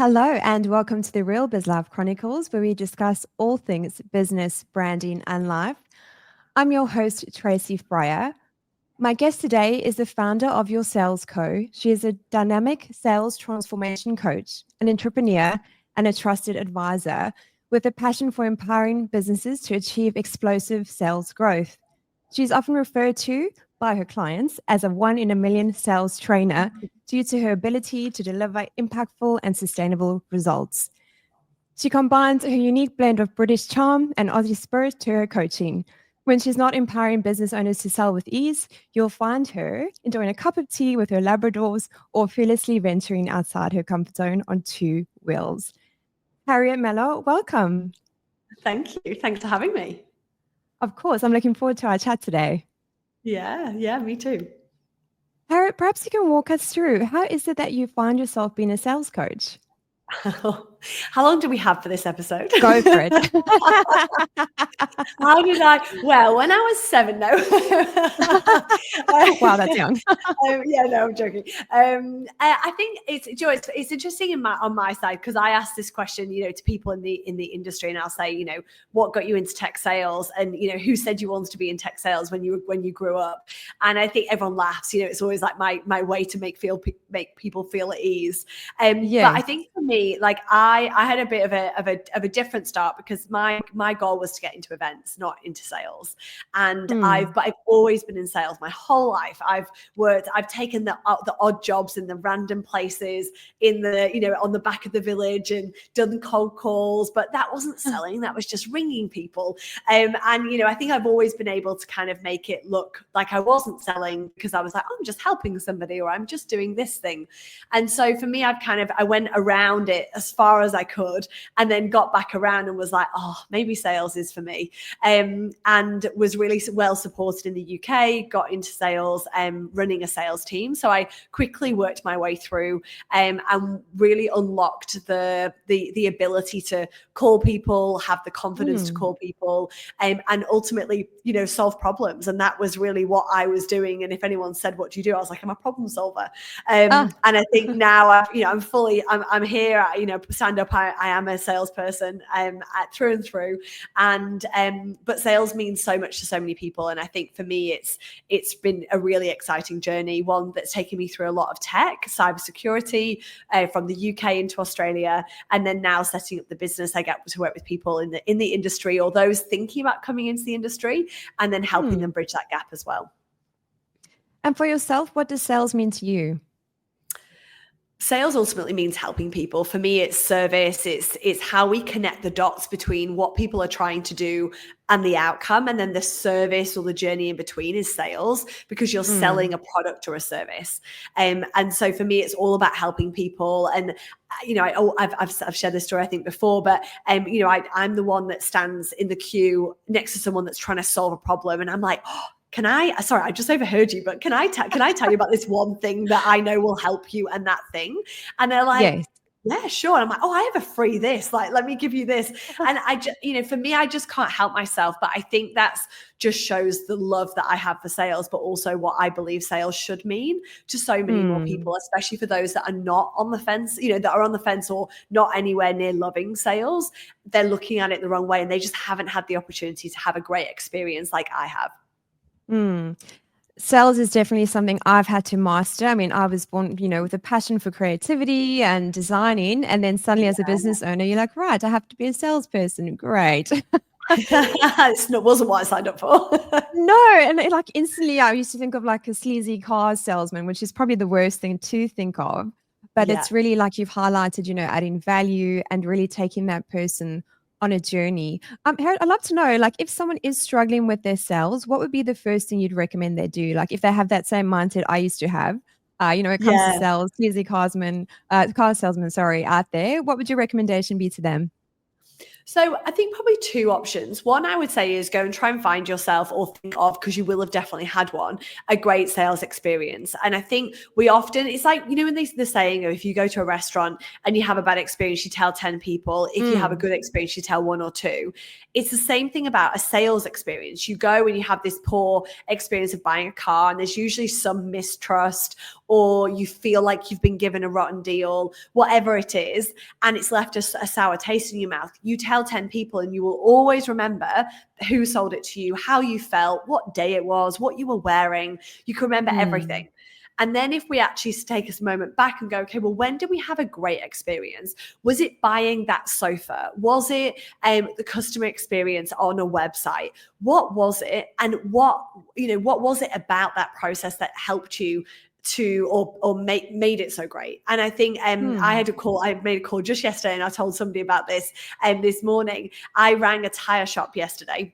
Hello, and welcome to the Real Biz Life Chronicles, where we discuss all things business, branding, and life. I'm your host, Tracy Fryer. My guest today is the founder of Your Sales Co. She is a dynamic sales transformation coach, an entrepreneur, and a trusted advisor with a passion for empowering businesses to achieve explosive sales growth. She's often referred to by her clients as a one in a million sales trainer due to her ability to deliver impactful and sustainable results. She combines her unique blend of British charm and Aussie spirit to her coaching. When she's not empowering business owners to sell with ease, you'll find her enjoying a cup of tea with her Labradors or fearlessly venturing outside her comfort zone on two wheels. Harriet Mellor, welcome. Thank you. Thanks for having me. Of course, I'm looking forward to our chat today. Yeah, me too. Harriet, perhaps you can walk us through, how is it that you find yourself being a sales coach? How long do we have for this episode? Go for it. How did I? Well, when I was 7, no. Wow, that's young. No, I'm joking. I think it's interesting on my side because I ask this question, to people in the industry, and I'll say, what got you into tech sales, and who said you wanted to be in tech sales when you grew up? And I think everyone laughs. It's always like my way to make people feel at ease. Yes. But I think for me, like I had a bit of a different start because my goal was to get into events, not into sales. And I've always been in sales my whole life. I've taken the odd jobs in the random places in the on the back of the village and done cold calls, but that wasn't selling, that was just ringing people. And I think I've always been able to kind of make it look like I wasn't selling because I was like, oh, I'm just helping somebody, or I'm just doing this thing. And so for me, I went around it as far as I could and then got back around and was like, oh, maybe sales is for me. And was really well supported in the UK, got into sales, running a sales team. So I quickly worked my way through and really unlocked the ability to call people, have the confidence to call people, and ultimately, solve problems. And that was really what I was doing. And if anyone said, what do you do? I was like, I'm a problem solver. And I think now I'm here, stand up. I am a salesperson through and through. And but sales means so much to so many people. And I think for me, it's been a really exciting journey, one that's taken me through a lot of tech, cybersecurity, from the UK into Australia, and then now setting up the business. I get to work with people in the industry or those thinking about coming into the industry, and then helping them bridge that gap as well. And for yourself, what does sales mean to you? Sales ultimately means helping people. For me, it's service. It's how we connect the dots between what people are trying to do and the outcome. And then the service or the journey in between is sales, because you're selling a product or a service. And so for me, it's all about helping people. And, I've shared this story, I think, before, but, I'm the one that stands in the queue next to someone that's trying to solve a problem. And I'm like, oh, sorry, I just overheard you, but can I tell you about this one thing that I know will help you and that thing? And they're like, yes. Yeah, sure. And I'm like, oh, I have a free this, like, let me give you this. And I just, for me, I just can't help myself. But I think that's just shows the love that I have for sales, but also what I believe sales should mean to so many more people, especially for those that are not on the fence, that are on the fence or not anywhere near loving sales. They're looking at it the wrong way, and they just haven't had the opportunity to have a great experience like I have. Sales is definitely something I've had to master. I mean, I was born, with a passion for creativity and designing. And then suddenly as a business owner, you're like, right, I have to be a salesperson. Great. It wasn't what I signed up for. No. And instantly I used to think of like a sleazy car salesman, which is probably the worst thing to think of. But it's really like you've highlighted, adding value and really taking that person on a journey. Harriet, I'd love to know, like, if someone is struggling with their sales, what would be the first thing you'd recommend they do? Like, if they have that same mindset I used to have, it comes to sales, sleazy car salesman, out there, what would your recommendation be to them? So I think probably two options. One I would say is go and try and find yourself, or think of, because you will have definitely had one, a great sales experience. And I think we often, it's like, you know, when the saying, if you go to a restaurant and you have a bad experience, you tell 10 people. If you have a good experience, you tell one or two. It's the same thing about a sales experience. You go and you have this poor experience of buying a car, and there's usually some mistrust, or you feel like you've been given a rotten deal, whatever it is, and it's left a sour taste in your mouth. You tell 10 people and you will always remember who sold it to you, how you felt, what day it was, what you were wearing. You can remember everything. And then if we actually take us a moment back and go, okay, well, when did we have a great experience? Was it buying that sofa? Was it the customer experience on a website? What was it? And what was it about that process that helped you to or made it so great? And I think I made a call just yesterday, and I told somebody about this this morning. I rang a tire shop yesterday,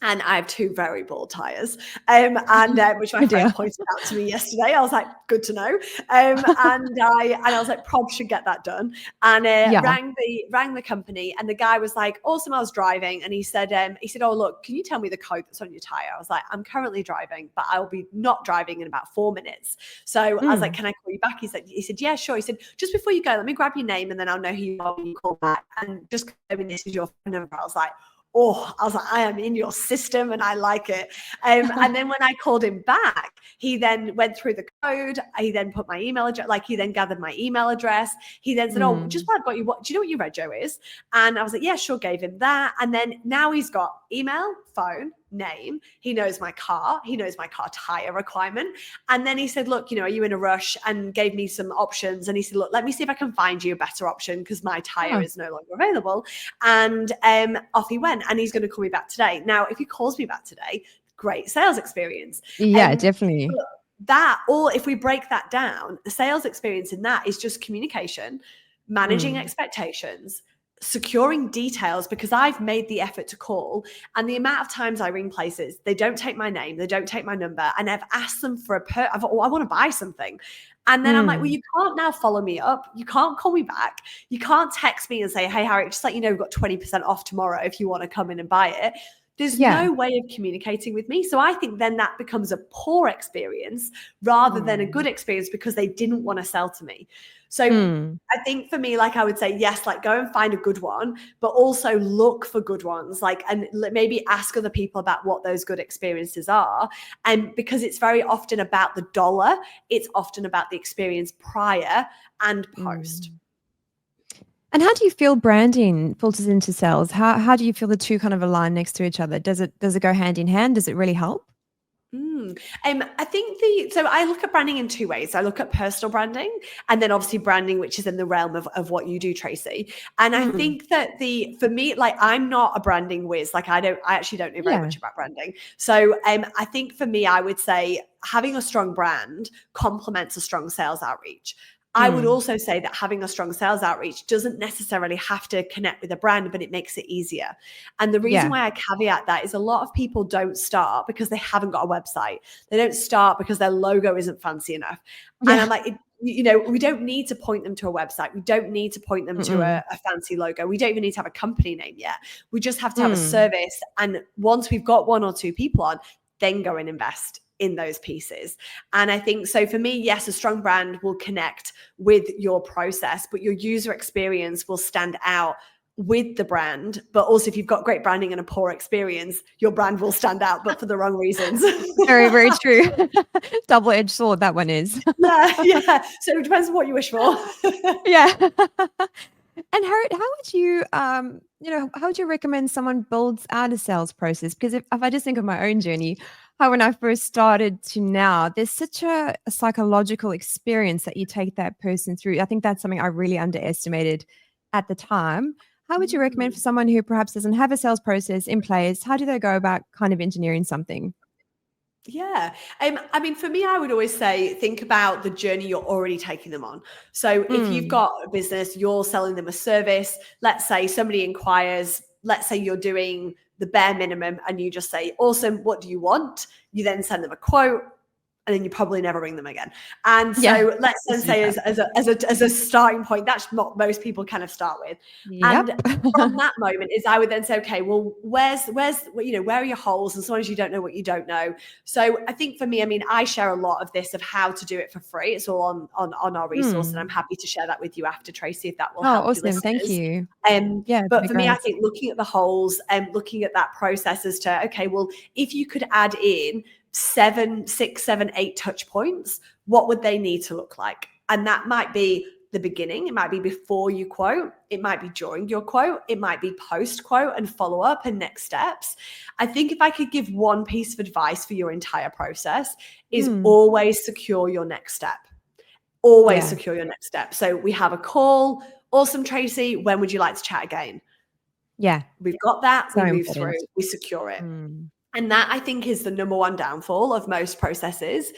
and I have two very bald tires, which my friend pointed out to me yesterday. I was like, good to know. And I was like, Prob should get that done. And rang the company, and the guy was like, awesome. I was driving, and he said, oh, look, can you tell me the code that's on your tire? I was like, I'm currently driving, but I'll be not driving in about 4 minutes. So I was like, can I call you back? He said, yeah, sure. He said, just before you go, let me grab your name, and then I'll know who you are when you call back. And just confirming this is your phone number. I was like, I am in your system, and I like it. And then when I called him back, he then went through the code. He then put my email address, he then gathered my email address. He then said, oh, just while I've got you, do you know what your rego is? And I was like, yeah, sure, gave him that. And then now he's got email, phone, name. He knows my car. He knows my car tire requirement. And then he said, look, are you in a rush? And gave me some options. And he said, look, let me see if I can find you a better option, because my tire is no longer available. And off he went. And he's going to call me back today. Now, if he calls me back today, great sales experience. Yeah, definitely. Or if we break that down, the sales experience in that is just communication, managing expectations, securing details, because I've made the effort to call, and the amount of times I ring places, they don't take my name, they don't take my number, and I've asked them for I want to buy something. And then I'm like, well, you can't now follow me up. You can't call me back. You can't text me and say, hey, Harriet, just let you know, we've got 20% off tomorrow if you want to come in and buy it. There's no way of communicating with me. So I think then that becomes a poor experience rather than a good experience, because they didn't want to sell to me. So I think for me, I would say, yes, go and find a good one, but also look for good ones, and maybe ask other people about what those good experiences are. And because it's very often about the dollar, it's often about the experience prior and post. And how do you feel branding filters into sales? How do you feel the two kind of align next to each other? Does it go hand in hand? Does it really help? I think so I look at branding in two ways. I look at personal branding, and then obviously branding, which is in the realm of what you do, Tracy. And I think that for me, I'm not a branding whiz. I actually don't know very much about branding. So I think for me, I would say having a strong brand complements a strong sales outreach. I would also say that having a strong sales outreach doesn't necessarily have to connect with a brand, but it makes it easier. And the reason why I caveat that is a lot of people don't start because they haven't got a website. They don't start because their logo isn't fancy enough. And I'm like, we don't need to point them to a website. We don't need to point them to a fancy logo. We don't even need to have a company name yet. We just have to have a service. And once we've got one or two people on, then go and invest in those pieces. And I think so for me, yes, a strong brand will connect with your process, but your user experience will stand out with the brand. But also if you've got great branding and a poor experience, your brand will stand out, but for the wrong reasons. Very, very true. Double-edged sword, that one is. Yeah. So it depends on what you wish for. Yeah. And Harriet, how would you, how would you recommend someone builds out a sales process? Because if I just think of my own journey, how when I first started to now, there's such a psychological experience that you take that person through. I think that's something I really underestimated at the time. How would you recommend for someone who perhaps doesn't have a sales process in place? How do they go about kind of engineering something? Yeah. I mean, for me, I would always say, think about the journey you're already taking them on. So if you've got a business, you're selling them a service, let's say somebody inquires, let's say you're doing the bare minimum and you just say, awesome, what do you want? You then send them a quote. and then you probably never ring them again. And so let's then say as a starting point, that's what most people kind of start with. Yep. And from that moment is I would then say, okay, well, where's, where are your holes? And sometimes you don't know what you don't know. So I think for me, I mean, I share a lot of this of how to do it for free. It's all on our resource. And I'm happy to share that with you after, Tracy, if that will help you listeners. Thank you. But for me, I think looking at the holes and looking at that process as to, okay, well, if you could add in 6, 7, 8 touch points, what would they need to look like? And that might be the beginning. It might be before you quote. It might be during your quote. It might be post quote and follow up and next steps. I think if I could give one piece of advice for your entire process is always secure your next step. Always secure your next step. So we have a call. Awesome, Tracy. When would you like to chat again? Yeah. We've got that. We move through. We secure it. And that, I think, is the number one downfall of most processes,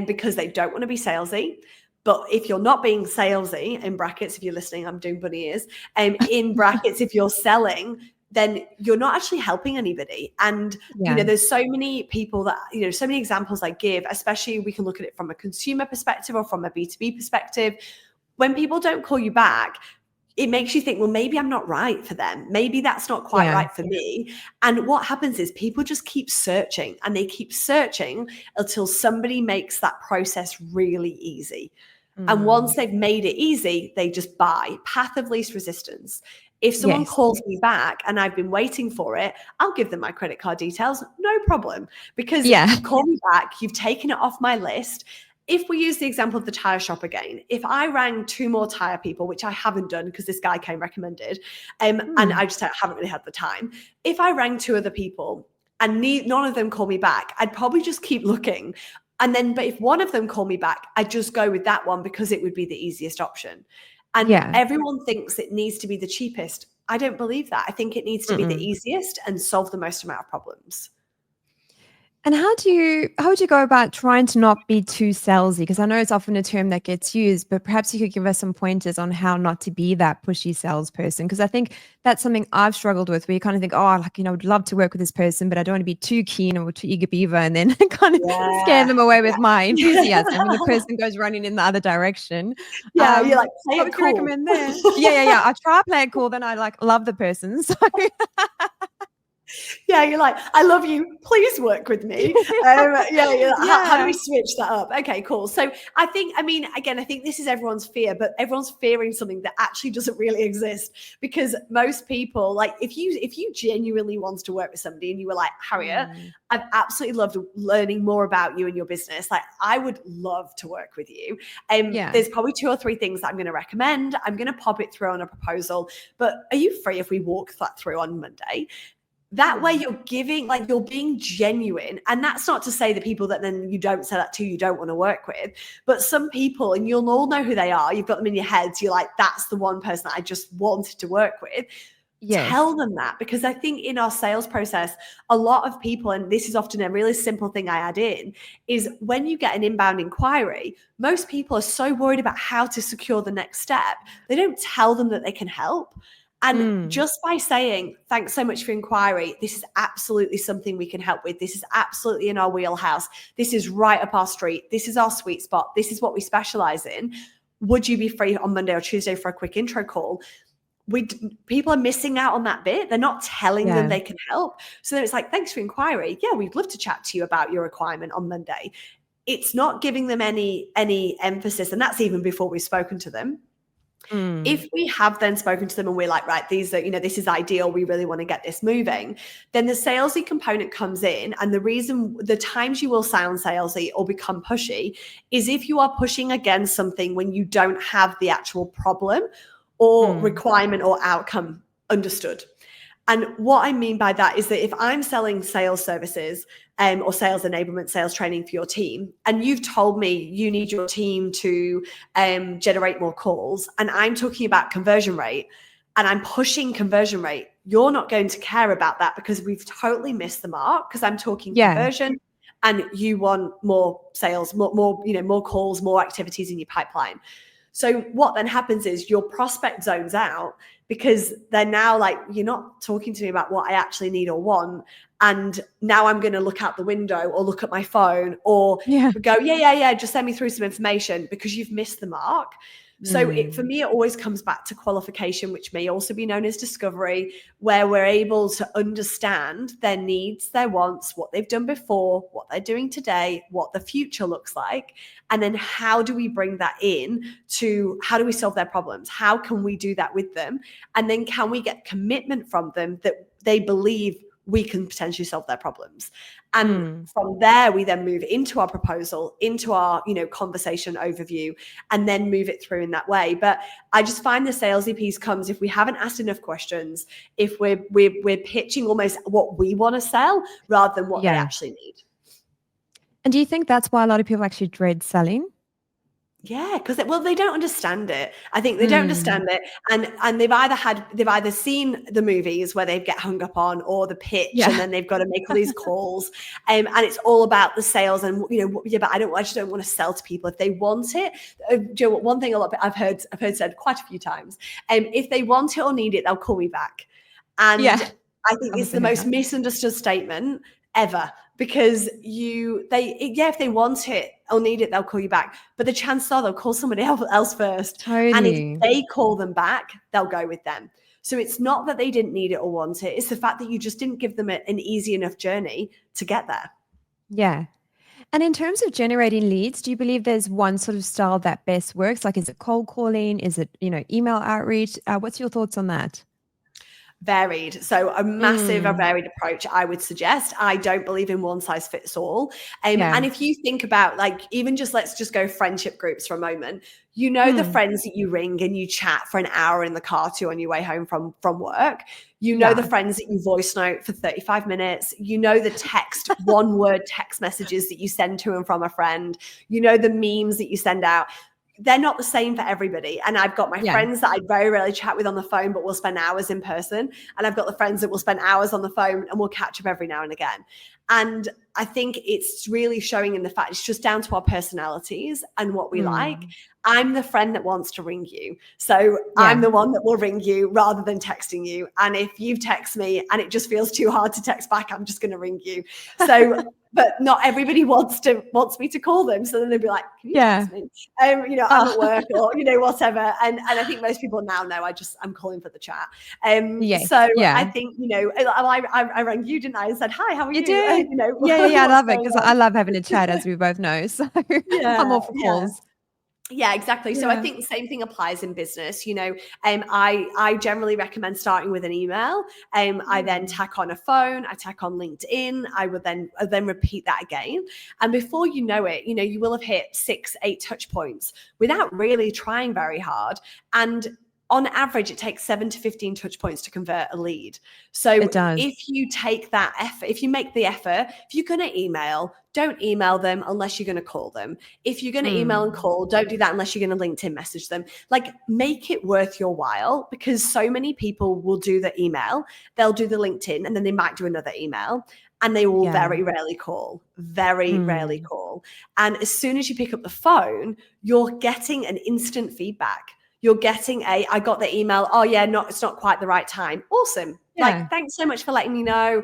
because they don't want to be salesy. But if you're not being salesy, in brackets, if you're listening, I'm doing bunny ears, in brackets, if you're selling, then you're not actually helping anybody. And, you know, there's so many people that, you know, so many examples I give, especially we can look at it from a consumer perspective or from a B2B perspective. When people don't call you back, it makes you think, well, maybe I'm not right for them. Maybe that's not quite right for me. And what happens is people just keep searching, and they keep searching until somebody makes that process really easy. And once they've made it easy, they just buy. Path of least resistance. If someone calls me back and I've been waiting for it, I'll give them my credit card details. No problem. Because you call me back, you've taken it off my list. If we use the example of the tire shop again, if I rang 2 more tire people, which I haven't done because this guy came recommended, and I just haven't really had the time. If I rang 2 other people and none of them call me back, I'd probably just keep looking. And then, but if one of them call me back, I'd just go with that one because it would be the easiest option. And everyone thinks it needs to be the cheapest. I don't believe that. I think it needs to be the easiest and solve the most amount of problems. And how would you go about trying to not be too salesy? Because I know it's often a term that gets used, but perhaps you could give us some pointers on how not to be that pushy salesperson. Because I think that's something I've struggled with, where you kind of think, oh, like, you know, I'd love to work with this person, but I don't want to be too keen or too eager beaver, and then kind of scare them away with my enthusiasm. And the person goes running in the other direction. Yeah, you're like, play what it would you recommend there? Yeah. I try to play it cool, then I like love the person. So yeah, you're like, I love you. Please work with me. How do we switch that up? Okay, cool. So I think, I mean, again, I think this is everyone's fear, but everyone's fearing something that actually doesn't really exist, because most people, like, if you genuinely want to work with somebody and you were like, Harriet, I've absolutely loved learning more about you and your business. Like, I would love to work with you. There's probably 2 or 3 things that I'm going to recommend. I'm going to pop it through on a proposal, but are you free if we walk that through on Monday? That way you're giving, like, you're being genuine. And that's not to say the people that then you don't say that to, you don't want to work with. But some people, and you'll all know who they are, you've got them in your heads, you're like, that's the one person that I just wanted to work with. Tell them that, because I think in our sales process, a lot of people, and this is often a really simple thing I add in, is when you get an inbound inquiry, most people are so worried about how to secure the next step, they don't tell them that they can help. And just by saying, thanks so much for inquiry, this is absolutely something we can help with. This is absolutely in our wheelhouse. This is right up our street. This is our sweet spot. This is what we specialize in. Would you be free on Monday or Tuesday for a quick intro call? People are missing out on that bit. They're not telling them they can help. So then it's like, thanks for inquiry. Yeah, we'd love to chat to you about your requirement on Monday. It's not giving them any emphasis. And that's even before we've spoken to them. If we have then spoken to them and we're like, right, these are, you know, this is ideal, we really want to get this moving, then the salesy component comes in. And the times you will sound salesy or become pushy is if you are pushing against something when you don't have the actual problem or requirement or outcome understood. And what I mean by that is that if I'm selling sales services or sales enablement, sales training for your team, and you've told me you need your team to generate more calls, and I'm talking about conversion rate and I'm pushing conversion rate, you're not going to care about that because we've totally missed the mark, because I'm talking conversion and you want more sales, more calls, more activities in your pipeline. So what then happens is your prospect zones out. because they're now like, you're not talking to me about what I actually need or want. And now I'm going to look out the window or look at my phone or go, just send me through some information, because you've missed the mark. So for me, it always comes back to qualification, which may also be known as discovery, where we're able to understand their needs, their wants, what they've done before, what they're doing today, what the future looks like. And then how do we bring that in to how do we solve their problems? How can we do that with them? And then can we get commitment from them that they believe we can potentially solve their problems? And from there, we then move into our proposal, into our, conversation overview, and then move it through in that way. But I just find the salesy piece comes if we haven't asked enough questions, if we're pitching almost what we want to sell rather than what they actually need. And do you think that's why a lot of people actually dread selling? Yeah, because they don't understand it. I think they don't understand it, and they've either seen the movies where they get hung up on, or the pitch, and then they've got to make all these calls, and it's all about the sales. And but I just don't want to sell to people if they want it. One thing I've heard said quite a few times, if they want it or need it, they'll call me back. And I think it's the most misunderstood statement ever, because if they want it or need it, they'll call you back, but the chances are they'll call somebody else first. Totally. And if they call them back, they'll go with them. So it's not that they didn't need it or want it, it's the fact that you just didn't give them an easy enough journey to get there. Yeah. And in terms of generating leads, do you believe there's one sort of style that best works? Like, is it cold calling? Is it, email outreach? What's your thoughts on that? Varied. So a varied approach, I would suggest. I don't believe in one size fits all. And if you think about, like, even let's just go friendship groups for a moment, the friends that you ring and you chat for an hour in the car to on your way home from work, the friends that you voice note for 35 minutes, the one word text messages that you send to and from a friend, the memes that you send out. They're not the same for everybody. And I've got my friends that I very rarely chat with on the phone, but we'll spend hours in person. And I've got the friends that will spend hours on the phone and we'll catch up every now and again. And I think it's really showing in the fact it's just down to our personalities and what we like. I'm the friend that wants to ring you. So I'm the one that will ring you rather than texting you. And if you text me and it just feels too hard to text back, I'm just going to ring you. So, but not everybody wants me to call them. So then they'll be like, can you text me? I'm at work or, whatever. And I think most people now know I'm calling for the chat. I think, I rang you, didn't I? And said, hi, how are you? You did. I love it, because I love having a chat, as we both know. So I'm all for calls. Yeah, exactly. So I think the same thing applies in business. I generally recommend starting with an email. I then tack on a phone, I tack on LinkedIn. I would then repeat that again. And before you know it, you will have hit 6-8 touch points without really trying very hard. And on average, it takes 7 to 15 touch points to convert a lead. So if you take that effort, if you make the effort, if you're going to email, don't email them unless you're going to call them. If you're going to email and call, don't do that unless you're going to LinkedIn message them. Like, make it worth your while, because so many people will do the email, they'll do the LinkedIn, and then they might do another email. And they will very rarely call, rarely call. And as soon as you pick up the phone, you're getting an instant feedback. You're getting I got the email. Oh yeah, it's not quite the right time. Awesome. Like, thanks so much for letting me know.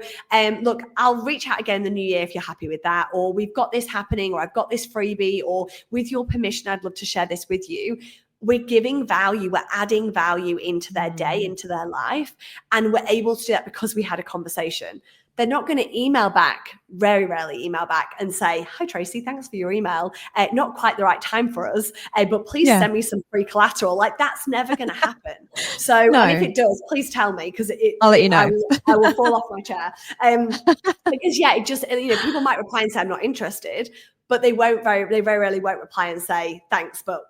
Look, I'll reach out again in the new year if you're happy with that. Or we've got this happening, or I've got this freebie, or with your permission, I'd love to share this with you. We're giving value, we're adding value into their day, into their life. And we're able to do that because we had a conversation. They're not going to email back, very rarely email back and say, hi, Tracy, thanks for your email. Not quite the right time for us, but please send me some free collateral. Like, that's never going to happen. So and if it does, please tell me, because I'll let you know. I will fall off my chair. Because it just, people might reply and say, I'm not interested, but they very rarely won't reply and say, thanks, but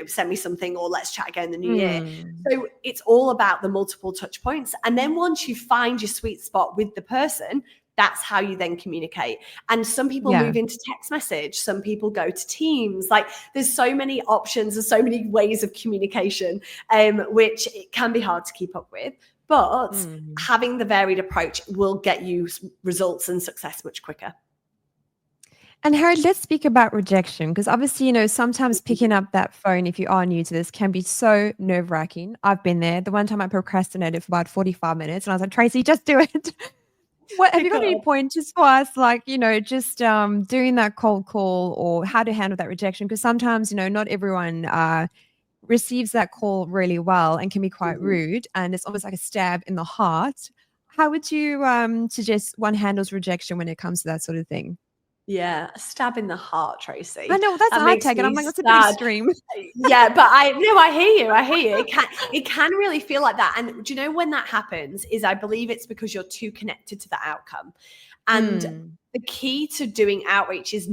send me something, or let's chat again in the new year. So it's all about the multiple touch points. And then once you find your sweet spot with the person, that's how you then communicate. And some people move into text message. Some people go to Teams. Like, there's so many options and so many ways of communication, which it can be hard to keep up with. But having the varied approach will get you results and success much quicker. And Harriet, let's speak about rejection because obviously, sometimes picking up that phone if you are new to this can be so nerve wracking. I've been there. The one time I procrastinated for about 45 minutes and I was like, Tracy, just do it. What have you Pick got any up. pointers for us, like, just doing that cold call or how to handle that rejection? Because sometimes, not everyone receives that call really well and can be quite Mhm. rude. And it's almost like a stab in the heart. How would you suggest one handles rejection when it comes to that sort of thing? Yeah, a stab in the heart, I Tracy. know that's That how I makes take it. I'm me like, that's a bit sad. extreme. Yeah, but I no, I hear you. I hear you. It can really feel like that. And do you know when that happens is I believe it's because you're too connected to the outcome. And Mm. the key to doing outreach is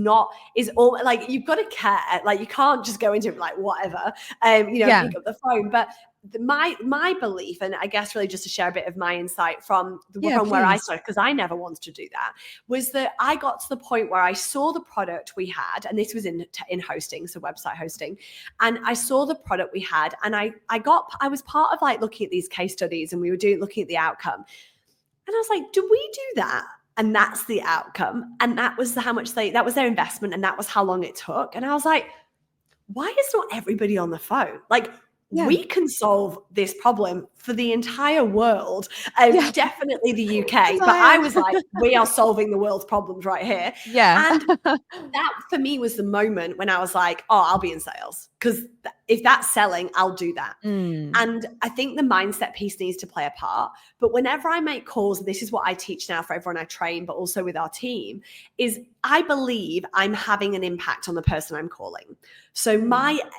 all like you've got to care. Like you can't just go into it like whatever, Yeah. pick up the phone. But my belief, and I guess really just to share a bit of my insight Yeah, from where I please. started, because I never wanted to do that, was that I got to the point where I saw the product we had, and this was in hosting, so website hosting, and I saw the product we had, and I was part of like looking at these case studies, and we were looking at the outcome, and I was like, do we do that? And that's the outcome, and that was how much that was their investment, and that was how long it took, and I was like, why is not everybody on the phone? Like, Yeah. we can solve this problem for the entire world, Yeah. definitely the Yes, UK. But I I am. was like, we are solving the world's problems right here. Yeah. And that for me was the moment when I was like, oh, I'll be in sales. Because if that's selling, I'll do that. Mm. And I think the mindset piece needs to play a part. But whenever I make calls, and this is what I teach now for everyone I train, but also with our team, is I believe I'm having an impact on the person I'm calling. So Mm.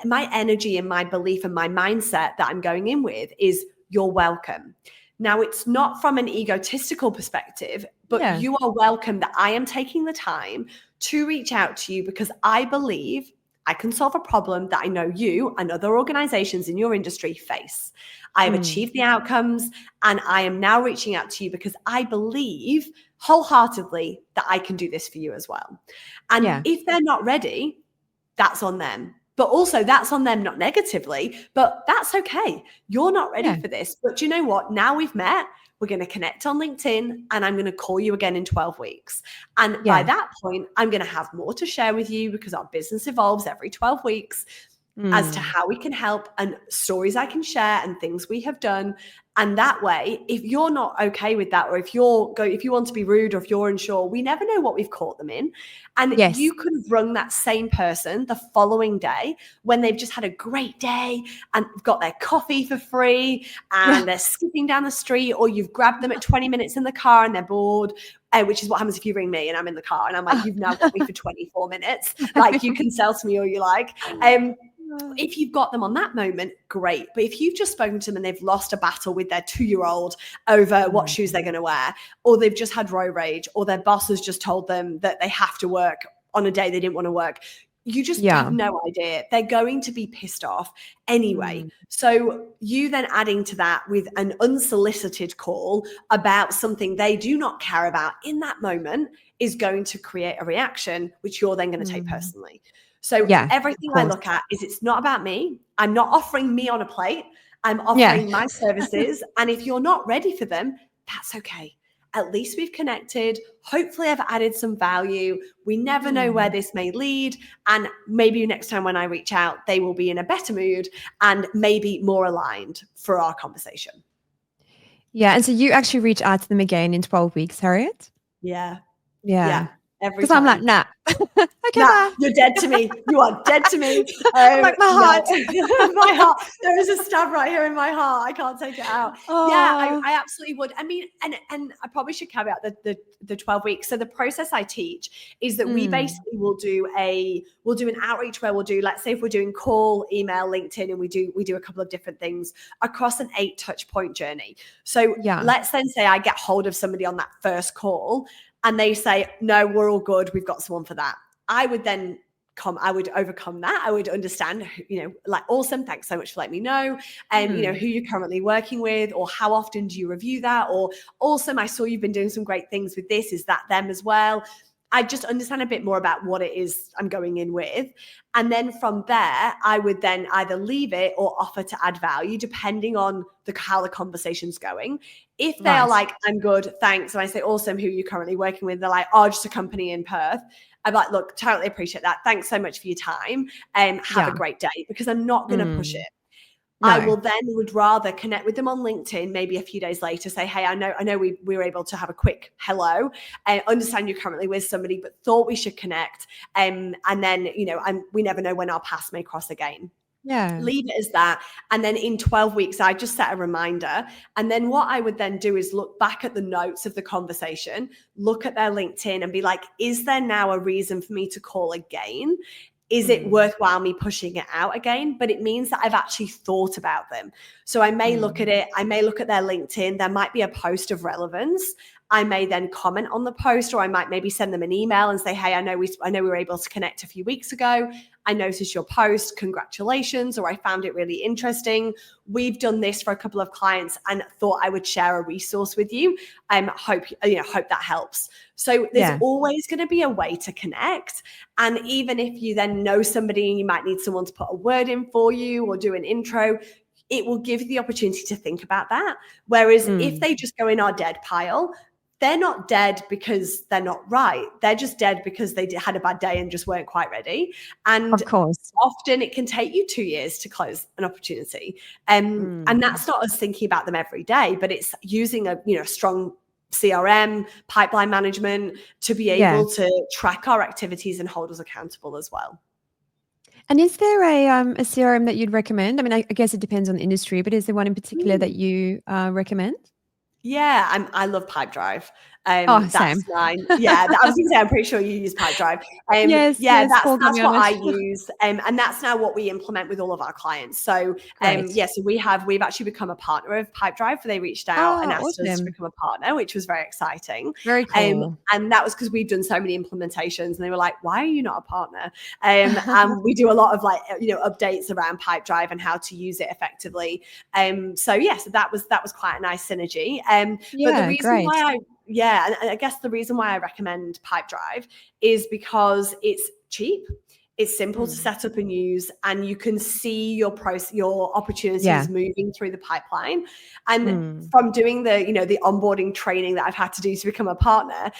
my energy and my belief and my mindset that I'm going in with is you're welcome. Now, it's not from an egotistical perspective, but Yeah. you are welcome that I am taking the time to reach out to you because I believe I can solve a problem that I know you and other organizations in your industry face. I have Mm. achieved the outcomes, and I am now reaching out to you because I believe wholeheartedly that I can do this for you as well. And Yeah. if they're not ready, that's on them. But also, that's on them, not negatively, but that's okay. You're not ready Yeah. for this. But do you know what? Now we've met, we're going to connect on LinkedIn, and I'm going to call you again in 12 weeks. And by Yeah. that point, I'm going to have more to share with you because our business evolves every 12 weeks as to Mm. how we can help and stories I can share and things we have done. And that way, if you're not okay with that, or if you want to be rude, or if you're unsure, we never know what we've caught them in. And Yes. you could have rung that same person the following day when they've just had a great day and got their coffee for free Yeah. and they're skipping down the street, or you've grabbed them at 20 minutes in the car and they're bored. Which is what happens if you ring me and I'm in the car and I'm like, you've now got me for 24 minutes. Like, you can sell to me all you like. If you've got them on that moment, great. But if you've just spoken to them and they've lost a battle with their 2-year-old over what shoes they're going to wear, or they've just had road rage, or their boss has just told them that they have to work on a day they didn't want to work, you just have Yeah. no idea. They're going to be pissed off anyway. Mm. So you then adding to that with an unsolicited call about something they do not care about in that moment is going to create a reaction, which you're then going to take Mm. personally. So Yeah, of everything I course. look at is it's not about me. I'm not offering me on a plate. I'm Yeah. offering my services. And if you're not ready for them, that's okay. At least we've connected. Hopefully, I've added some value. We never know where Mm. this may lead. And maybe next time when I reach out, they will be in a better mood and maybe more aligned for our conversation. Yeah, and so you actually reach out to them again in 12 weeks, Harriet? Yeah. Yeah. Yeah. Every Because 'Cause I'm like, time. "Nah." Okay, Nah, bye. you're dead to me. You are dead to me. I'm like, "My No, heart." my heart. There is a stab right here in my heart. I can't take it out. Yeah, Oh. I absolutely would. I mean, and I probably should caveat the 12 weeks. So the process I teach is that we Mm. basically will do an outreach where we'll do, let's say if we're doing call, email, LinkedIn, and we do a couple of different things across an 8 touch point journey. So Yeah. let's then say I get hold of somebody on that first call and they say, no, we're all good. We've got someone for that. I would overcome that. I would understand, like, awesome, thanks so much for letting me know. And, Mm. who you're currently working with, or how often do you review that? Or awesome, I saw you've been doing some great things with this. Is that them as well? I just understand a bit more about what it is I'm going in with. And then from there, I would then either leave it or offer to add value depending on how the conversation's going. If they are Right. like, I'm good, thanks. And I say, awesome, who are you currently working with? They're like, oh, just a company in Perth. I'm like, look, totally appreciate that. Thanks so much for your time. Have a Yeah. great day, because I'm not going to push it. I No. will then would rather connect with them on LinkedIn, maybe a few days later, say, hey, I know we were able to have a quick hello. I understand you're currently with somebody, but thought we should connect. And then, we never know when our paths may cross again. Yeah. Leave it as that. And then in 12 weeks, I just set a reminder. And then what I would then do is look back at the notes of the conversation, look at their LinkedIn and be like, is there now a reason for me to call again? Is it worthwhile me pushing it out again? But it means that I've actually thought about them. So I may look at it. I may look at their LinkedIn. There might be a post of relevance. I may then comment on the post, or I might maybe send them an email and say, hey, I know we were able to connect a few weeks ago. I noticed your post, congratulations, or I found it really interesting. We've done this for a couple of clients and thought I would share a resource with you. Hope that helps. So there's always going to be a way to connect. And even if you then know somebody and you might need someone to put a word in for you or do an intro, it will give you the opportunity to think about that. Whereas if they just go in our dead pile, they're not dead because they're not right. They're just dead because they had a bad day and just weren't quite ready. And Of course. often it can take you 2 years to close an opportunity. And that's not us thinking about them every day, but it's using a strong CRM, pipeline management to be able to track our activities and hold us accountable as well. And is there a CRM that you'd recommend? I mean, I guess it depends on the industry, but is there one in particular that you recommend? Yeah, I love Pipedrive. Oh, That's same. mine. Yeah, I was going to say, I'm pretty sure you use Pipedrive. Yes, Yeah, call got that's me on what I it. use, and that's now what we implement with all of our clients. So, Great. so we've actually become a partner of Pipedrive. They reached out and Oh, asked us to awesome. become a partner, which was very exciting. Very cool. And that was because we've done so many implementations, and they were like, "Why are you not a partner?" And we do a lot of updates around Pipedrive and how to use it effectively. So that was quite a nice synergy. But the reason Great. why and I guess the reason why I recommend Pipedrive is because it's cheap. It's simple to set up and use, and you can see your opportunities moving through the pipeline. And from doing the onboarding training that I've had to do to become a partner,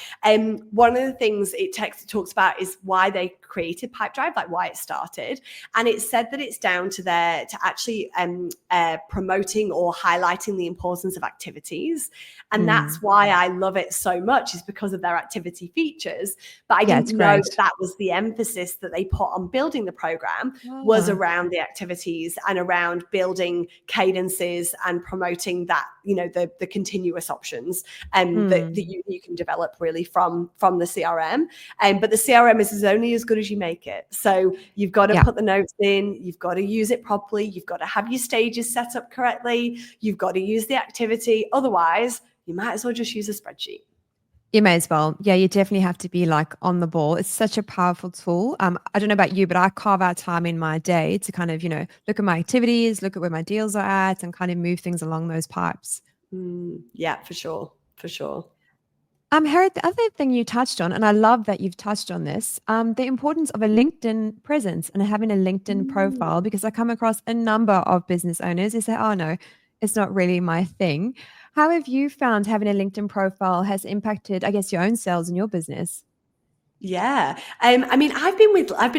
one of the things it talks about is why they created Pipedrive, like why it started. And it said that it's down to actually promoting or highlighting the importance of activities. And that's why I love it so much, is because of their activity features. But I didn't know that was the emphasis that they put on building the program, was around the activities and around building cadences and promoting that, the continuous options that you can develop really from the CRM. But the CRM is only as good as you make it. So you've got to put the notes in, you've got to use it properly, you've got to have your stages set up correctly, you've got to use the activity. Otherwise, you might as well just use a spreadsheet. You may as well. Yeah, you definitely have to be on the ball. It's such a powerful tool. I don't know about you, but I carve out time in my day to kind of, look at my activities, look at where my deals are at, and kind of move things along those pipes. Yeah, for sure. For sure. Harriet, the other thing you touched on, and I love that you've touched on this, the importance of a LinkedIn presence and having a LinkedIn profile, because I come across a number of business owners who say, oh, no, it's not really my thing. How have you found having a LinkedIn profile has impacted, I guess, your own sales and your business? Yeah. I mean, I've been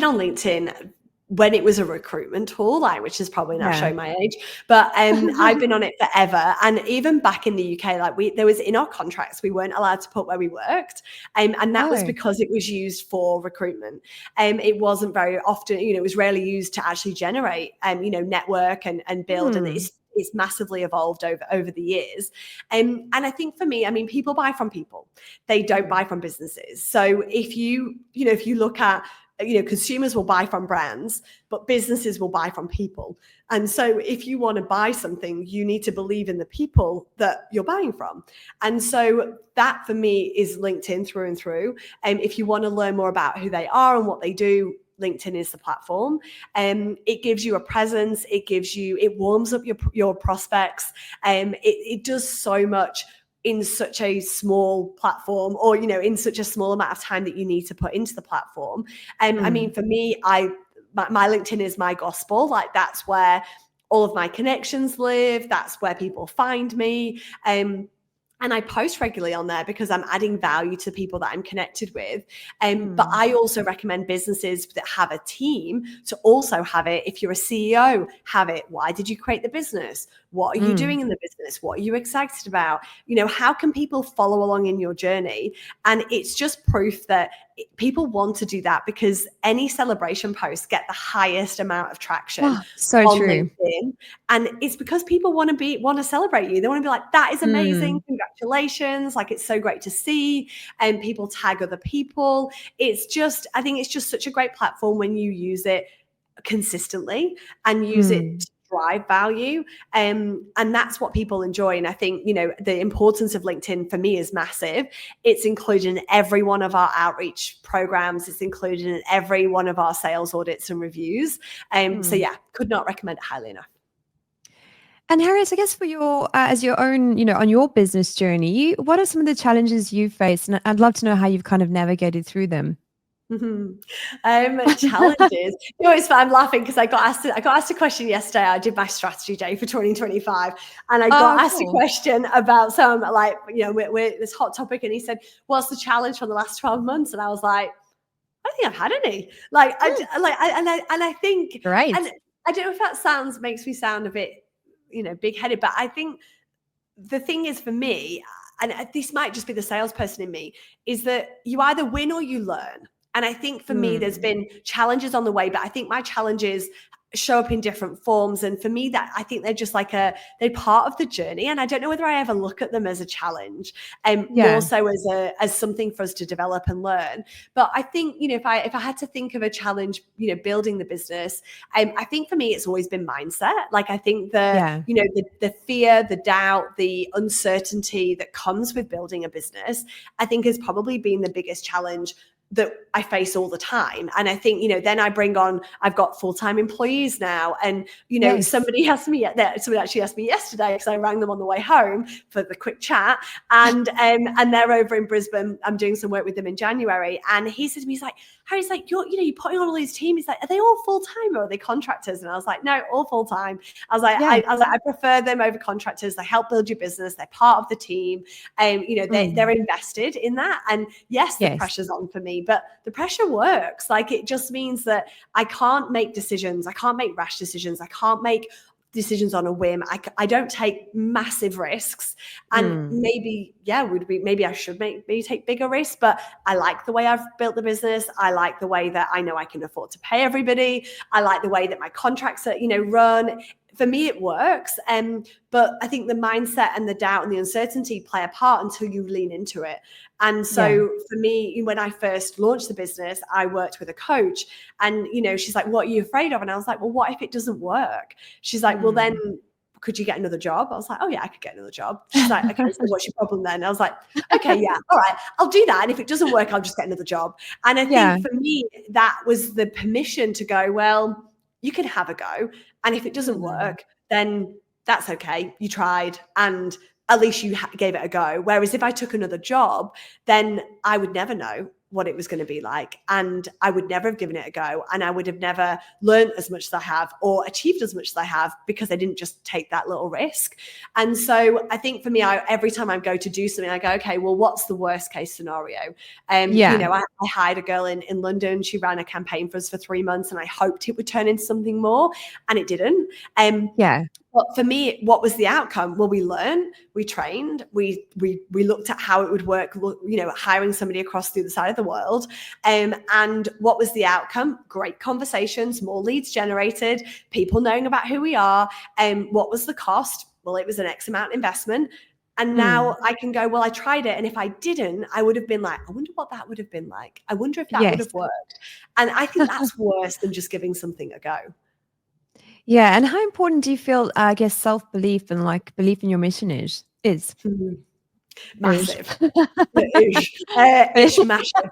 on LinkedIn when it was a recruitment tool, which is probably now showing my age, but I've been on it forever. And even back in the UK, there was in our contracts, we weren't allowed to put where we worked. And that was because it was used for recruitment. It wasn't very often, it was rarely used to actually generate, network and build. And it's massively evolved over the years. And I think for me, I mean, people buy from people. They don't buy from businesses. So if you look at, consumers will buy from brands, but businesses will buy from people. And so if you want to buy something, you need to believe in the people that you're buying from. And so that for me is LinkedIn through and through. And if you want to learn more about who they are and what they do, LinkedIn is the platform. It gives you a presence. It warms up your prospects. It does so much in such a small platform, or, you know, in such a small amount of time that you need to put into the platform. I mean, for me, my LinkedIn is my gospel. Like, that's where all of my connections live. That's where people find me. And I post regularly on there because I'm adding value to people that I'm connected with. But I also recommend businesses that have a team to also have it. If you're a CEO, have it. Why did you create the business? What are you doing in the business? What are you excited about? You know, how can people follow along in your journey? And it's just proof that people want to do that, because any celebration posts get the highest amount of traction so on true. LinkedIn. And it's because people want to celebrate you. They want to be like, that is amazing. Congratulations. Like, it's so great to see. And people tag other people. I think it's just such a great platform when you use it consistently and use it to drive value. And that's what people enjoy. And I think, you know, the importance of LinkedIn for me is massive. It's included in every one of our outreach programs. It's included in every one of our sales audits and reviews. So yeah, could not recommend it highly enough. And Harriet, I guess for your, as your own, you know, on your business journey, what are some of the challenges you face? And I'd love to know how you've kind of navigated through them. Challenges. You know, it's fun. I'm laughing because I got asked a question yesterday. I did my strategy day for 2025, and I got asked a question about some, like, you know, we're this hot topic, and he said, "What's the challenge from the last 12 months?" And I was like, "I don't think I've had any." Like, I think, Great. and I don't know if that makes me sound a bit, you know, big-headed, but I think the thing is, for me, and this might just be the salesperson in me, is that you either win or you learn. And I think for me, there's been challenges on the way, but I think my challenges show up in different forms. And for me, that I think they're just like they're part of the journey. And I don't know whether I ever look at them as a challenge, more so as something for us to develop and learn. But I think, you know, if I had to think of a challenge, you know, building the business, I think for me, it's always been mindset. Like, I think you know, the fear, the doubt, the uncertainty that comes with building a business, I think has probably been the biggest challenge that I face all the time. And I think, you know, then I've got full-time employees now. And, you know, somebody actually asked me yesterday, because I rang them on the way home for the quick chat, and they're over in Brisbane. I'm doing some work with them in January. And he said to me, he's like, Harry's like, you're putting on all these teams. He's like, are they all full-time or are they contractors? And I was like, no, all full-time. I was like, I prefer them over contractors. They help build your business. They're part of the team. You know, they're invested in that. And yes, the pressure's on for me, but the pressure works. Like, it just means that I can't make decisions. I can't make rash decisions. I can't make decisions on a whim. I don't take massive risks, and maybe I should take bigger risks, but I like the way I've built the business. I like the way that I know I can afford to pay everybody. I like the way that my contracts are, you know, run. For me, it works. But I think the mindset and the doubt and the uncertainty play a part until you lean into it. And so for me, when I first launched the business, I worked with a coach, and, you know, she's like, what are you afraid of? And I was like, well, what if it doesn't work? She's like, well, then could you get another job? I was like, oh yeah, I could get another job. She's like, okay, so what's your problem then? I was like, okay, yeah, all right, I'll do that. And if it doesn't work, I'll just get another job. And I think for me, that was the permission to go, well, you can have a go. And if it doesn't work, then that's okay. You tried, and at least you gave it a go. Whereas if I took another job, then I would never know what it was going to be like, and I would never have given it a go, and I would have never learned as much as I have or achieved as much as I have, because I didn't just take that little risk. And so I think for me, every time I go to do something, I go, okay, well, what's the worst case scenario? You know, I hired a girl in London. She ran a campaign for us for 3 months, and I hoped it would turn into something more, and it didn't. But for me, what was the outcome? Well, we learned, we trained, we looked at how it would work, you know, hiring somebody across the other side of the world. And what was the outcome? Great conversations, more leads generated, people knowing about who we are. What was the cost? Well, it was an X amount investment. And now I can go, well, I tried it. And if I didn't, I would have been like, I wonder what that would have been like. I wonder if that would have worked. And I think that's worse than just giving something a go. Yeah. And how important do you feel, I guess, self-belief and like belief in your mission is? Massive. Ish massive.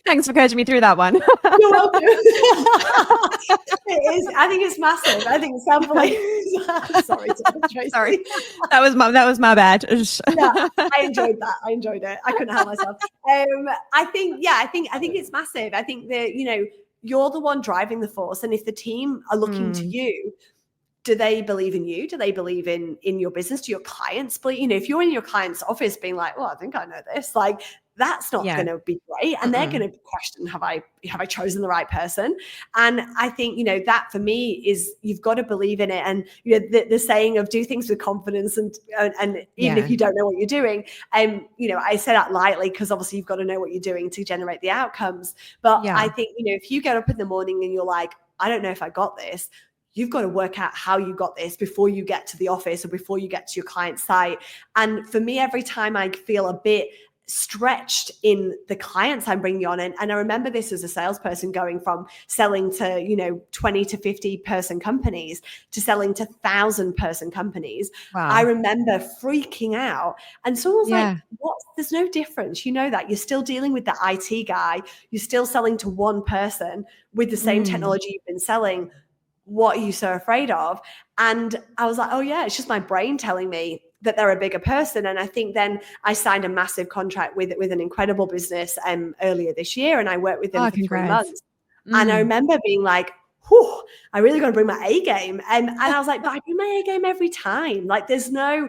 Thanks for coaching me through that one. You're welcome. It is. I think it's massive. I think it's definitely. Sorry, Tracy. Sorry, that was my bad. Yeah, I enjoyed that. I enjoyed it. I couldn't help myself. I think it's massive. I think that you're the one driving the force, and if the team are looking to you, do they believe in you? Do they believe in your business? Do your clients believe? If you're in your client's office being like, "Oh, I think I know this," like that's not going to be great, and they're going to question, "Have I chosen the right person?" And I think that for me is you've got to believe in it, and the saying of do things with confidence, and even if you don't know what you're doing, I say that lightly because obviously you've got to know what you're doing to generate the outcomes. But I think if you get up in the morning and you're like, "I don't know if I got this," you've got to work out how you got this before you get to the office or before you get to your client site. And for me, every time I feel a bit stretched in the clients I'm bringing on, and I remember this as a salesperson going from selling to 20 to 50 person companies to selling to 1,000 person companies. Wow. I remember freaking out, and someone was like, "What? There's no difference. You know that you're still dealing with the IT guy. You're still selling to one person with the same technology you've been selling. What are you so afraid of?" And I was like, "Oh yeah, it's just my brain telling me that they're a bigger person." And I think then I signed a massive contract with an incredible business earlier this year, and I worked with them for 3 months. And I remember being like, "Whew, I really got to bring my A game." And I was like, "But I bring my A game every time. Like there's no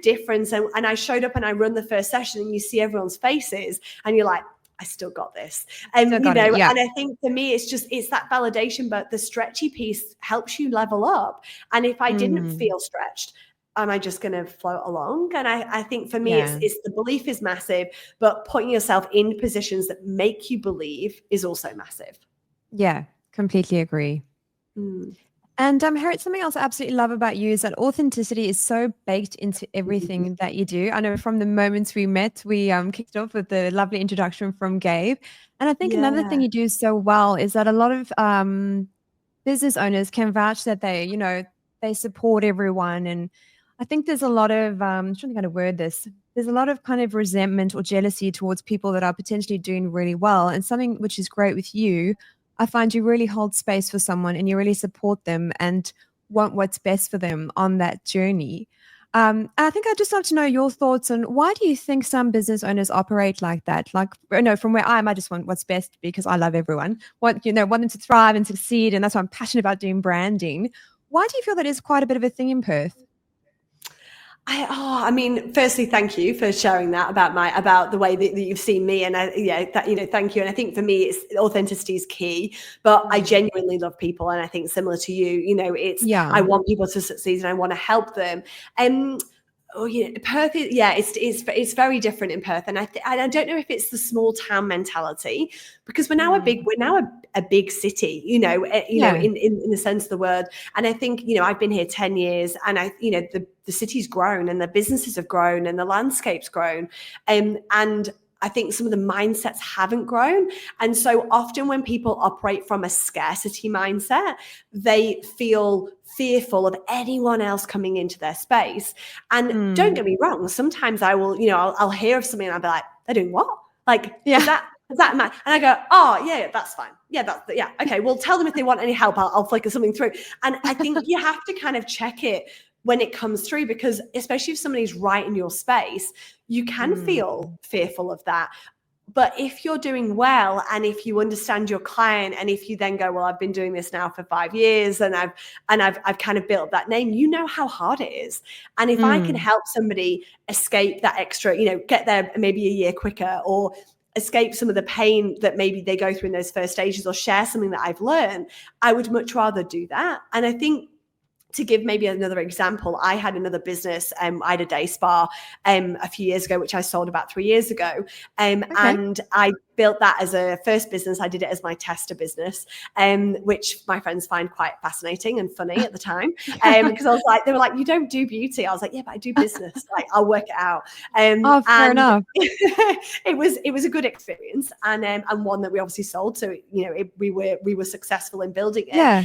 difference." And I showed up and I run the first session, and you see everyone's faces, and you're like, "I still got this." And and I think for me, it's that validation, but the stretchy piece helps you level up. And if I didn't feel stretched, am I just going to float along? And I think for me, it's the belief is massive, but putting yourself in positions that make you believe is also massive. Yeah, completely agree. And Harriet, something else I absolutely love about you is that authenticity is so baked into everything that you do. I know from the moments we met, we kicked off with the lovely introduction from Gabe. And I think another thing you do so well is that a lot of business owners can vouch that they support everyone. And I think there's a lot of, I'm trying to kind of word this, there's a lot of kind of resentment or jealousy towards people that are potentially doing really well. And something which is great with you, I find you really hold space for someone and you really support them and want what's best for them on that journey. I think I'd just love to know your thoughts on why do you think some business owners operate like that? Like, from where I am, I just want what's best because I love everyone. Want them to thrive and succeed, and that's why I'm passionate about doing branding. Why do you feel that is quite a bit of a thing in Perth? I mean, firstly, thank you for sharing that about the way that you've seen me, and thank you. And I think for me, authenticity is key. But I genuinely love people, and I think similar to you, I want people to succeed, and I want to help them. Perth is, it's very different in Perth, and I don't know if it's the small town mentality because we're now a big city, in the sense of the word. And I think I've been here 10 years, and the city's grown, and the businesses have grown, and the landscape's grown, and I think some of the mindsets haven't grown. And so often when people operate from a scarcity mindset, they feel fearful of anyone else coming into their space. And don't get me wrong, sometimes I will, I'll hear of something and I'll be like, "They're doing what? Like, is that and I go, "Oh yeah, that's fine. Yeah, okay. Well, tell them if they want any help, I'll flicker something through." And I think you have to kind of check it when it comes through, because especially if somebody's right in your space, you can feel fearful of that. But if you're doing well, and if you understand your client, and if you then go, "Well, I've been doing this now for 5 years, and I've kind of built up that name," you know how hard it is. And if I can help somebody escape that extra, get there maybe a year quicker, or escape some of the pain that maybe they go through in those first stages, or share something that I've learned, I would much rather do that. And I think, to give maybe another example, I had another business. I had a day spa a few years ago, which I sold about 3 years ago. And I built that as a first business. I did it as my tester business, which my friends find quite fascinating and funny at the time. Because I was like, they were like, you don't do beauty. I was like, yeah, but I do business. Like, I'll work it out. Fair enough. it was a good experience, and one that we obviously sold. So, we were successful in building it. Yeah.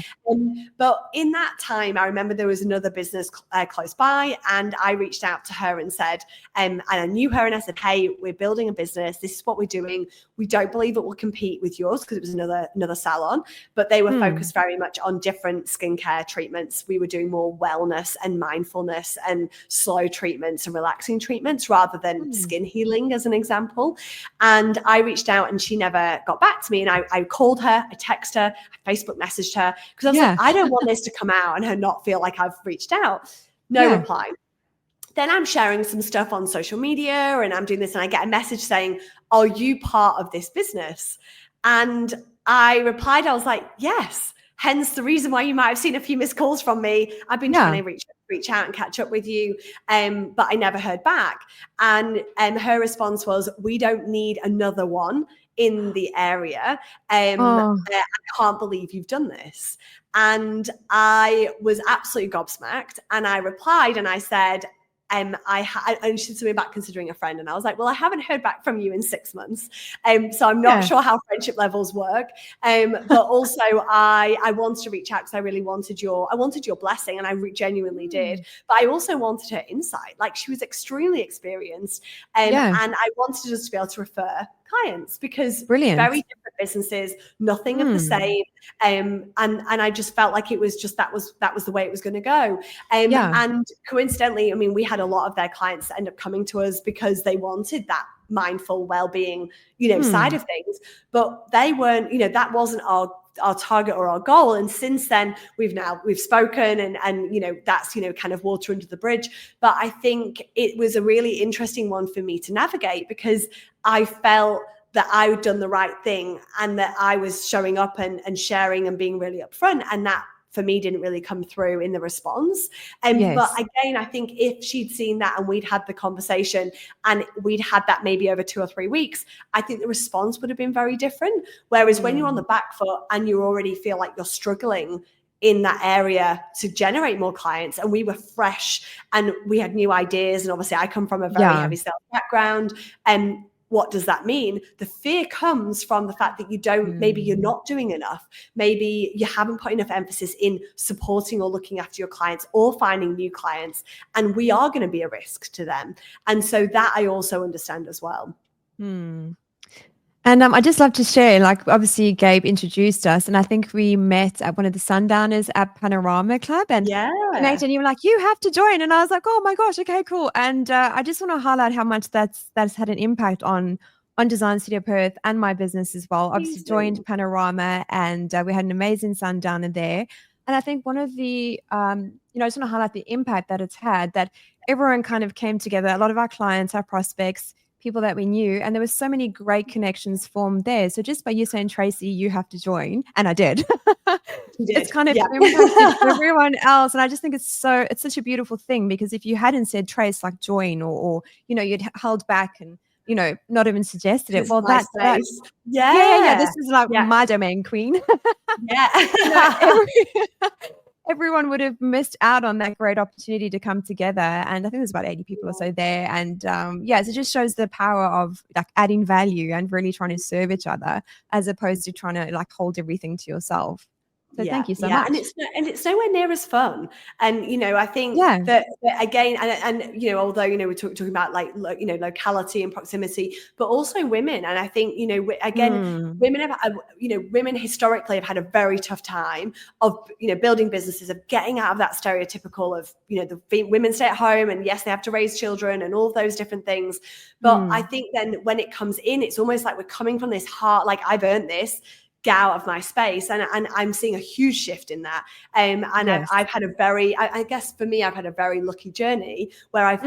But in that time, I remember there was another business close by, and I reached out to her and said, and I knew her, and I said, hey, we're building a business. This is what we're doing. We don't believe it will compete with yours, because it was another salon, but they were focused very much on different skincare treatments. We were doing more wellness and mindfulness and slow treatments and relaxing treatments rather than skin healing, as an example. And I reached out, and she never got back to me. And I called her, I texted her, I Facebook messaged her, because I was like, I don't want this to come out and her not feel like I've reached out. No reply. Then I'm sharing some stuff on social media, and I'm doing this, and I get a message saying, are you part of this business? And I replied, I was like, yes. Hence the reason why you might have seen a few missed calls from me. I've been trying to reach out and catch up with you, but I never heard back. And her response was, we don't need another one in the area. I can't believe you've done this. And I was absolutely gobsmacked. And I replied, and I said, and she sent me back considering a friend. And I was like, well, I haven't heard back from you in 6 months. So I'm not sure how friendship levels work. But also I wanted to reach out because I really wanted your blessing, and I genuinely did. But I also wanted her insight. Like, she was extremely experienced. And I wanted just to be able to refer clients, because very different businesses, nothing of the same. And I just felt like it was just, that was the way it was going to go. And coincidentally, I mean, we had a lot of their clients that end up coming to us because they wanted that mindful well-being, side of things, but they weren't, that wasn't our target or our goal. And since then we've spoken, and that's kind of water under the bridge. But I think it was a really interesting one for me to navigate, because I felt that I had done the right thing, and that I was showing up and sharing and being really upfront, and that for me didn't really come through in the response. But again, I think if she'd seen that and we'd had the conversation and we'd had that maybe over 2 or 3 weeks, I think the response would have been very different. Whereas when you're on the back foot and you already feel like you're struggling in that area to generate more clients, and we were fresh and we had new ideas, and obviously I come from a very heavy sales background, and what does that mean? The fear comes from the fact that you don't, maybe you're not doing enough. Maybe you haven't put enough emphasis in supporting or looking after your clients or finding new clients. And we are going to be a risk to them. And so that I also understand as well. And I'd just love to share, like, obviously Gabe introduced us, and I think we met at one of the Sundowners at Panorama Club, and connected, and you were like, you have to join. And I was like, oh my gosh, okay, cool. And I just want to highlight how much that's had an impact on Design Studio Perth and my business as well. Obviously joined Panorama, and we had an amazing Sundowner there. And I think one of the, I just want to highlight the impact that it's had, that everyone kind of came together, a lot of our clients, our prospects, people that we knew, and there were so many great connections formed there. So just by you saying, Tracy, you have to join, and I did, it's kind of impacted everyone else. And I just think it's such a beautiful thing, because if you hadn't said, Trace, like, join, or you'd held back and not even suggested it, well, that's this is like my domain, queen. Everyone would have missed out on that great opportunity to come together. And I think there's about 80 people or so there. And so it just shows the power of, like, adding value and really trying to serve each other, as opposed to trying to, like, hold everything to yourself. So thank you so much. And it's nowhere near as fun. And I think that again, and although we're talking about locality and proximity, but also women. And I think again, women historically have had a very tough time of building businesses, of getting out of that stereotypical of the women stay at home, and yes, they have to raise children and all of those different things. But I think then when it comes in, it's almost like we're coming from this heart, like, I've earned this, get out of my space, and I'm seeing a huge shift in that. I've had a very, I guess for me, I've had a very lucky journey where I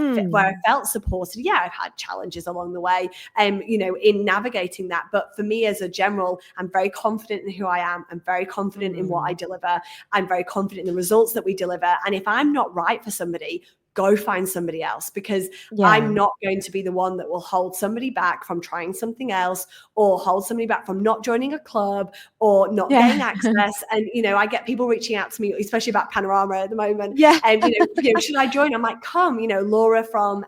felt supported. I've had challenges along the way, in navigating that. But for me, as a general, I'm very confident in who I am. I'm very confident in what I deliver. I'm very confident in the results that we deliver. And if I'm not right for somebody, go find somebody else, because Yeah. I'm not going to be the one that will hold somebody back from trying something else, or hold somebody back from not joining a club or not getting access. And, I get people reaching out to me, especially about Panorama at the moment. Yeah. And, should I join? I'm like, come, Laura from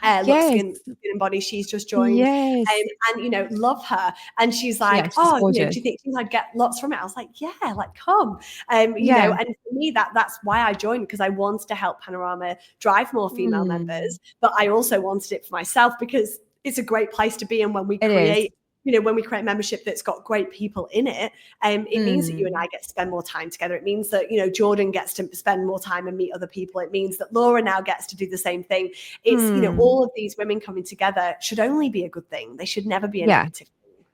Look Yes. Skin and Body, she's just joined. Yes. And love her. And she's like, she's do gorgeous. you think I'd get lots from it? I was like, yeah, like come. And for me, that's why I joined, because I wanted to help Panorama drive more female members, but I also wanted it for myself, because it's a great place to be. And when we create membership that's got great people in it, it means that you and I get to spend more time together. It means that, Jordan gets to spend more time and meet other people. It means that Laura now gets to do the same thing. It's, all of these women coming together should only be a good thing. They should never be a negative thing.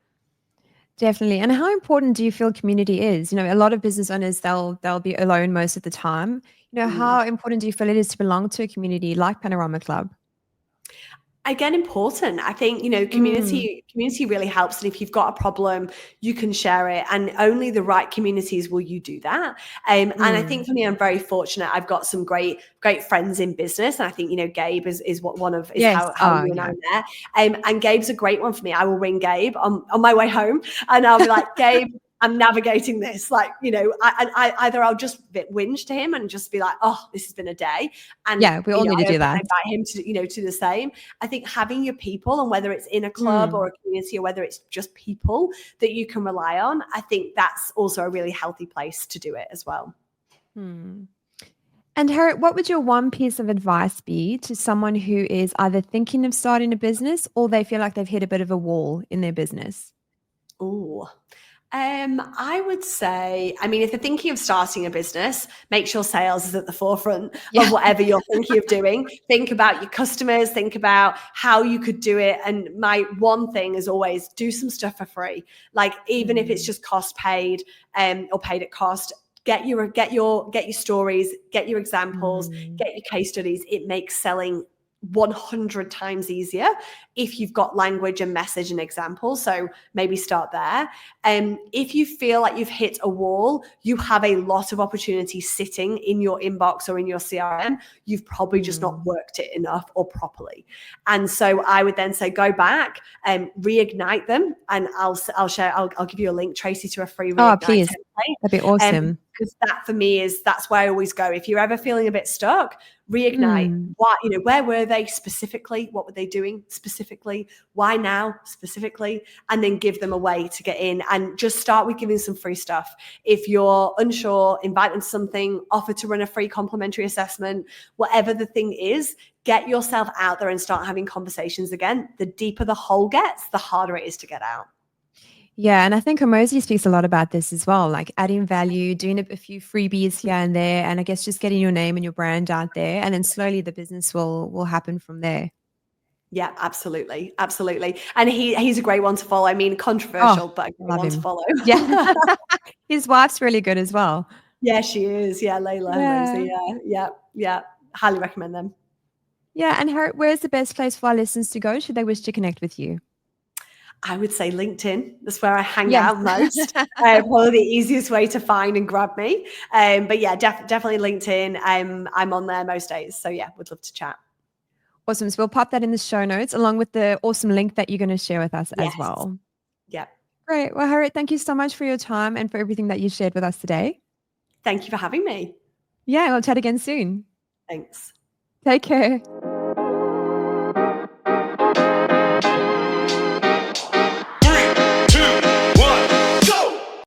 Definitely. And how important do you feel community is? A lot of business owners, they'll be alone most of the time. How important do you feel it is to belong to a community like Panorama Club? Again, important. I think, community really helps. And if you've got a problem, you can share it, and only the right communities will you do that. And I think for me, I'm very fortunate. I've got some great friends in business. And I think, Gabe is how you and I met. And Gabe's a great one for me. I will ring Gabe on my way home, and I'll be like, Gabe, I'm navigating this. Like, I either I'll just whinge to him and just be like, oh, this has been a day. And we all need to do that. I invite him to the same. I think having your people, and whether it's in a club or a community, or whether it's just people that you can rely on, I think that's also a really healthy place to do it as well. And Harriet, what would your one piece of advice be to someone who is either thinking of starting a business, or they feel like they've hit a bit of a wall in their business? I would say, if you're thinking of starting a business, make sure sales is at the forefront of whatever you're thinking of doing. Think about your customers, think about how you could do it. And my one thing is always do some stuff for free. Like, even if it's just cost paid, or paid at cost, get your stories, get your examples, get your case studies. It makes selling 100 times easier if you've got language and message and examples. So maybe start there. If you feel like you've hit a wall, you have a lot of opportunities sitting in your inbox or in your CRM. You've probably just not worked it enough or properly. And so I would then say, go back and reignite them. And I'll give you a link, Tracy, to a free reignite please. template. That'd be awesome. Because that for me that's where I always go. If you're ever feeling a bit stuck, reignite. Why, where were they specifically? What were they doing specifically? Why now specifically? And then give them a way to get in, and just start with giving some free stuff. If you're unsure, invite them to something, offer to run a free complimentary assessment, whatever the thing is, get yourself out there and start having conversations again. The deeper the hole gets, the harder it is to get out. Yeah, and I think Hormozy speaks a lot about this as well, like adding value, doing a few freebies here and there, and I guess just getting your name and your brand out there, and then slowly the business will happen from there. Yeah, absolutely. Absolutely. And he's a great one to follow. Controversial, but a great one to follow. Yeah. His wife's really good as well. Yeah, she is. Yeah, Layla. Yeah. Highly recommend them. Yeah. And Harriet, where's the best place for our listeners to go should they wish to connect with you? I would say LinkedIn. That's where I hang out most. Probably the easiest way to find and grab me. But yeah, definitely LinkedIn. I'm on there most days. So yeah, would love to chat. Awesome. So we'll pop that in the show notes along with the awesome link that you're going to share with us as well. Yeah. Great. Well, Harriet, thank you so much for your time and for everything that you shared with us today. Thank you for having me. Yeah, we'll chat again soon. Thanks. Take care.